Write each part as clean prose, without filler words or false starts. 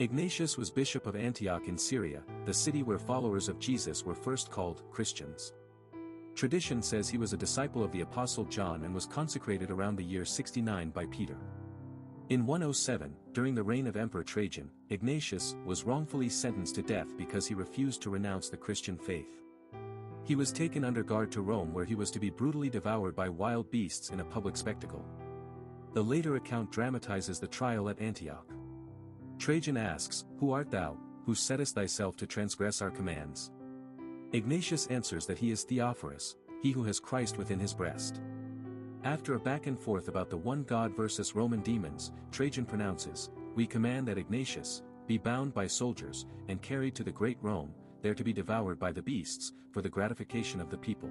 Ignatius was bishop of Antioch in Syria, the city where followers of Jesus were first called Christians. Tradition says he was a disciple of the Apostle John and was consecrated around the year 69 by Peter. In 107, during the reign of Emperor Trajan, Ignatius was wrongfully sentenced to death because he refused to renounce the Christian faith. He was taken under guard to Rome, where he was to be brutally devoured by wild beasts in a public spectacle. The later account dramatizes the trial at Antioch. Trajan asks, "Who art thou, who settest thyself to transgress our commands?" Ignatius answers that he is Theophorus, he who has Christ within his breast. After a back and forth about the one God versus Roman demons, Trajan pronounces, "We command that Ignatius be bound by soldiers, and carried to the great Rome, there to be devoured by the beasts, for the gratification of the people."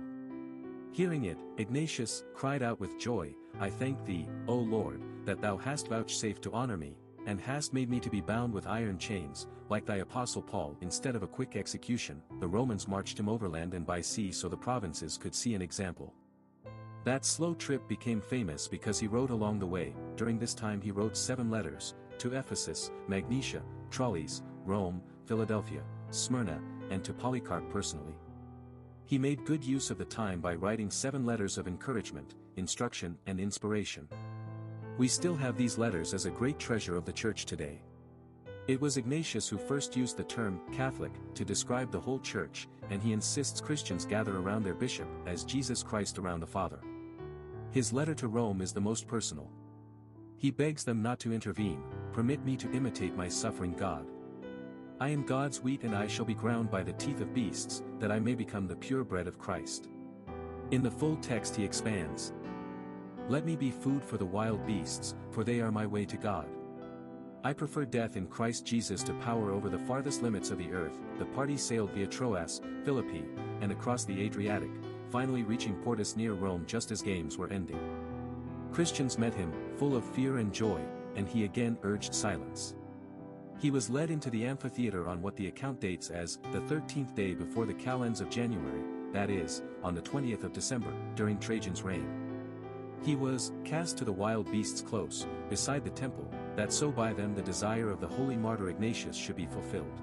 Hearing it, Ignatius cried out with joy, "I thank thee, O Lord, that thou hast vouchsafed to honor me, and hast made me to be bound with iron chains, like thy apostle Paul." Instead of a quick execution, the Romans marched him overland and by sea so the provinces could see an example. That slow trip became famous because he wrote along the way. During this time he wrote 7 letters, to Ephesus, Magnesia, Tralles, Rome, Philadelphia, Smyrna, and to Polycarp personally. He made good use of the time by writing 7 letters of encouragement, instruction and inspiration. We still have these letters as a great treasure of the Church today. It was Ignatius who first used the term Catholic to describe the whole Church, and he insists Christians gather around their bishop as Jesus Christ around the Father. His letter to Rome is the most personal. He begs them not to intervene. "Permit me to imitate my suffering God. I am God's wheat and I shall be ground by the teeth of beasts, that I may become the pure bread of Christ." In the full text he expands, "Let me be food for the wild beasts, for they are my way to God. I prefer death in Christ Jesus to power over the farthest limits of the earth." The party sailed via Troas, Philippi, and across the Adriatic, finally reaching Portus near Rome just as games were ending. Christians met him, full of fear and joy, and he again urged silence. He was led into the amphitheater on what the account dates as the 13th day before the calends of January, that is, on the 20th of December, during Trajan's reign. He was cast to the wild beasts close beside the temple, that so by them the desire of the holy martyr Ignatius should be fulfilled.